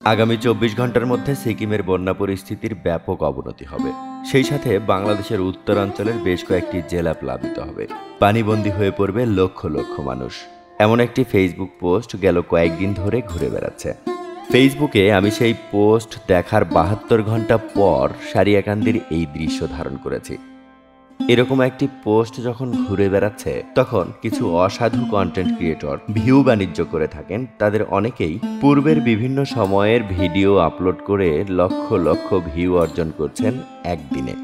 আগামী ২৪ ঘন্টার মধ্যে সিকিমের বন্যা পরিস্থিতির ব্যাপক অবনতি হবে। সেই সাথে বাংলাদেশের উত্তরাঞ্চলের বেশ কয়েকটি জেলা প্লাবিত হবে। পানিবন্দী হয়ে পড়বে লক্ষ লক্ষ মানুষ। এমন একটি ফেসবুক পোস্ট গেল কয়েকদিন ধরে ঘুরে বেড়াচ্ছে। ফেসবুকে আমি সেই পোস্ট দেখার ৭২ ঘন্টা পর সারিয়াকান্দির এই দৃশ্য ধারণ করেছি। এরকম একটি পোস্ট যখন ঘুরে বেড়াচ্ছে তখন কিছু অসাধু কন্টেন্ট ক্রিয়েটর ভিউ বাণিজ্য করে থাকেন। তাদের অনেকেই পূর্বের বিভিন্ন সময়ের ভিডিও আপলোড করে লক্ষ লক্ষ ভিউ অর্জন করছেন একদিনে।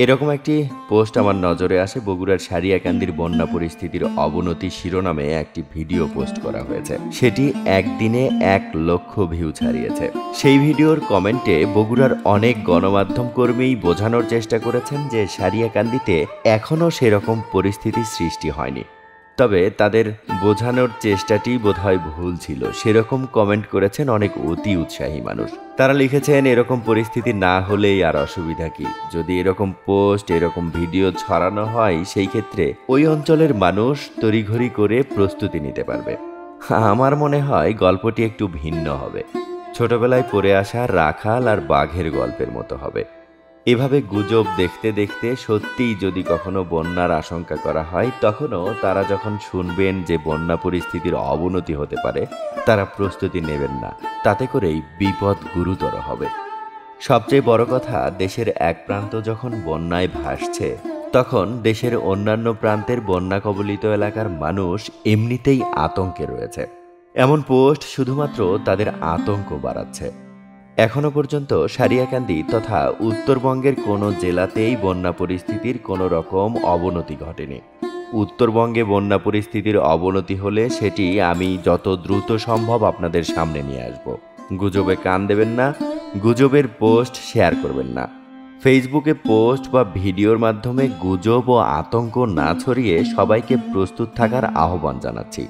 এরকম একটি পোস্ট আমার নজরে আসে। বগুড়ার সারিয়াকান্দির বন্যা পরিস্থিতির অবনতি শিরোনামে একটি ভিডিও পোস্ট করা হয়েছে। সেটি একদিনে ১,০০,০০০ ভিউ ছাড়িয়েছে। সেই ভিডিওর কমেন্টে বগুড়ার অনেক গণমাধ্যম কর্মী বোঝানোর চেষ্টা করেছেন যে সারিয়াকান্দিতে এখনও সেরকম পরিস্থিতির সৃষ্টি হয়নি। তবে তাদের বোঝানোর চেষ্টাটি বোধহয় ভুল ছিল। সেরকম কমেন্ট করেছেন অনেক অতি উৎসাহী মানুষ। তারা লিখেছেন, এরকম পরিস্থিতি না হলেই আর অসুবিধা কি? যদি এরকম পোস্ট, এরকম ভিডিও ছড়ানো হয়, সেই ক্ষেত্রে ওই অঞ্চলের মানুষ তড়িঘড়ি করে প্রস্তুতি নিতে পারবে। আমার মনে হয় গল্পটি একটু ভিন্ন হবে। ছোটবেলায় পড়ে আসা রাখাল আর বাঘের গল্পের মতো হবে। এভাবে গুজব দেখতে দেখতে সত্যিই যদি কখনো বন্যার আশঙ্কা করা হয়, তখনও তারা যখন শুনবেন যে বন্যা পরিস্থিতির অবনতি হতে পারে, তারা প্রস্তুতি নেবেন না। তাতে করেই বিপদ গুরুতর হবে। সবচেয়ে বড় কথা, দেশের এক প্রান্ত যখন বন্যায় ভাসছে, তখন দেশের অন্যান্য প্রান্তের বন্যা কবলিত এলাকার মানুষ এমনিতেই আতঙ্কে রয়েছে। এমন পোস্ট শুধুমাত্র তাদের আতঙ্ক বাড়াচ্ছে। এখনো পর্যন্ত সারিয়াকান্দি তথা উত্তরবঙ্গের কোনো জেলাতেই বন্যা পরিস্থিতির কোনো রকম অবনতি ঘটেনি। উত্তরবঙ্গে বন্যা পরিস্থিতির অবনতি হলে সেটি আমি যত দ্রুত সম্ভব আপনাদের সামনে নিয়ে আসব। গুজবে কান দেবেন না, গুজবের পোস্ট শেয়ার করবেন না। ফেসবুকে পোস্ট বা ভিডিওর মাধ্যমে গুজব ও আতঙ্ক না ছড়িয়ে সবাইকে প্রস্তুত থাকার আহ্বান জানাচ্ছি।